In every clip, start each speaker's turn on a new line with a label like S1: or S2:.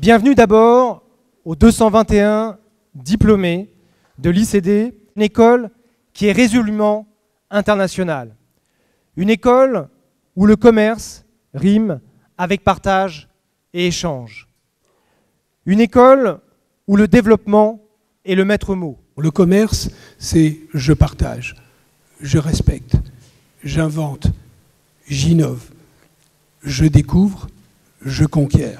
S1: Bienvenue d'abord aux 221 diplômés de l'ICD, une école qui est résolument internationale. Une école où le commerce rime avec partage et échange. Une école où le développement est le maître mot.
S2: Le commerce, c'est je partage, je respecte, j'invente, j'innove, je découvre, je conquiers.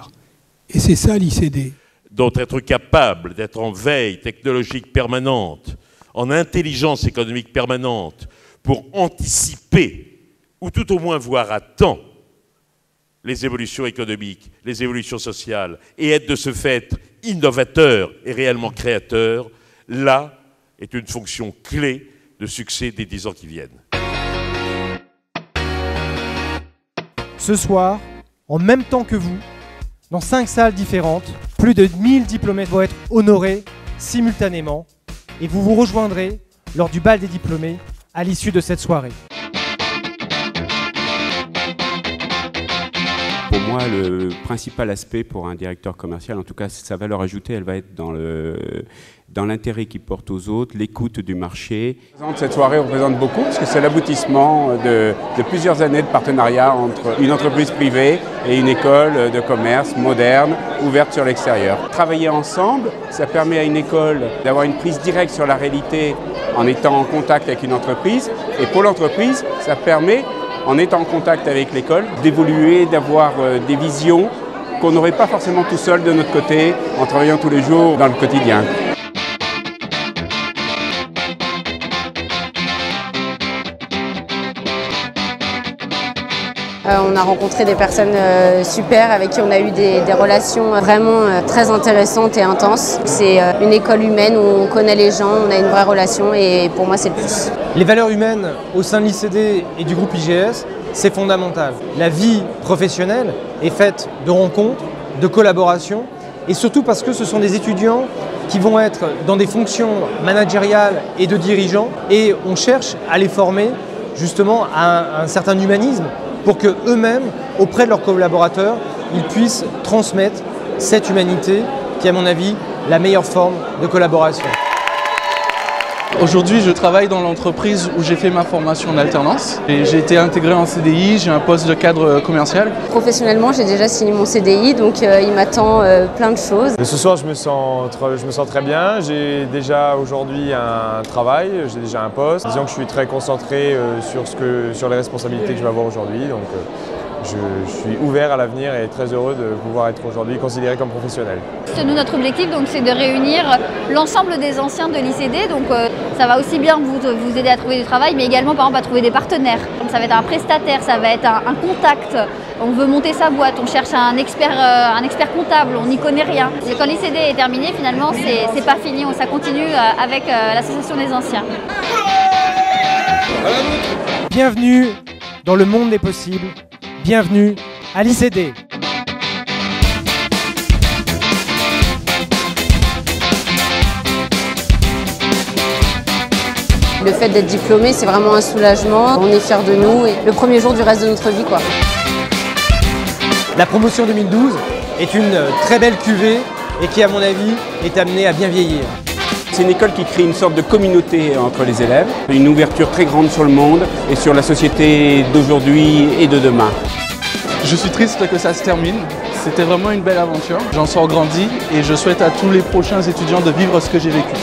S2: Et c'est ça l'ICD.
S3: Donc être capable d'être en veille technologique permanente, en intelligence économique permanente, pour anticiper, ou tout au moins voir à temps, les évolutions économiques, les évolutions sociales, et être de ce fait innovateur et réellement créateur, là est une fonction clé de succès des 10 ans qui viennent.
S1: Ce soir, en même temps que vous, dans 5 salles différentes, plus de 1000 diplômés vont être honorés simultanément et vous vous rejoindrez lors du bal des diplômés à l'issue de cette soirée.
S4: Pour moi, le principal aspect pour un directeur commercial, en tout cas sa valeur ajoutée, elle va être dans l'intérêt qu'il porte aux autres, l'écoute du marché.
S5: Cette soirée représente beaucoup parce que c'est l'aboutissement de plusieurs années de partenariat entre une entreprise privée et une école de commerce moderne, ouverte sur l'extérieur. Travailler ensemble, ça permet à une école d'avoir une prise directe sur la réalité en étant en contact avec une entreprise. Et pour l'entreprise, ça permet, en étant en contact avec l'école, d'évoluer, d'avoir des visions qu'on n'aurait pas forcément tout seul de notre côté en travaillant tous les jours dans le quotidien.
S6: On a rencontré des personnes super avec qui on a eu des relations vraiment très intéressantes et intenses. C'est une école humaine où on connaît les gens, on a une vraie relation et pour moi c'est le plus.
S1: Les valeurs humaines au sein de l'ICD et du groupe IGS, c'est fondamental. La vie professionnelle est faite de rencontres, de collaborations et surtout parce que ce sont des étudiants qui vont être dans des fonctions managériales et de dirigeants et on cherche à les former justement à un certain humanisme pour qu'eux-mêmes, auprès de leurs collaborateurs, ils puissent transmettre cette humanité qui est, à mon avis, la meilleure forme de collaboration.
S7: Aujourd'hui, je travaille dans l'entreprise où j'ai fait ma formation en alternance. Et j'ai été intégré en CDI, j'ai un poste de cadre commercial.
S6: Professionnellement, j'ai déjà signé mon CDI, donc il m'attend plein de choses.
S8: Ce soir, je me sens très bien. J'ai déjà aujourd'hui un travail, j'ai déjà un poste. Disons que je suis très concentré sur les responsabilités que je vais avoir aujourd'hui. Donc, je suis ouvert à l'avenir et très heureux de pouvoir être aujourd'hui considéré comme professionnel.
S9: Nous, notre objectif, c'est de réunir l'ensemble des anciens de l'ICD. Donc, ça va aussi bien vous aider à trouver du travail, mais également par exemple à trouver des partenaires. Donc, ça va être un prestataire, ça va être un contact. On veut monter sa boîte, on cherche un expert comptable, on n'y connaît rien. Et quand l'ICD est terminé, finalement, c'est pas fini, ça continue avec l'association des anciens.
S1: Bienvenue dans le monde des possibles. Bienvenue à l'ICD.
S6: Le fait d'être diplômé, c'est vraiment un soulagement. On est fiers de nous et le premier jour du reste de notre vie, quoi.
S1: La promotion 2012 est une très belle cuvée et qui, à mon avis, est amenée à bien vieillir.
S5: C'est une école qui crée une sorte de communauté entre les élèves, une ouverture très grande sur le monde et sur la société d'aujourd'hui et de demain.
S7: Je suis triste que ça se termine. C'était vraiment une belle aventure. J'en sors grandi et je souhaite à tous les prochains étudiants de vivre ce que j'ai vécu.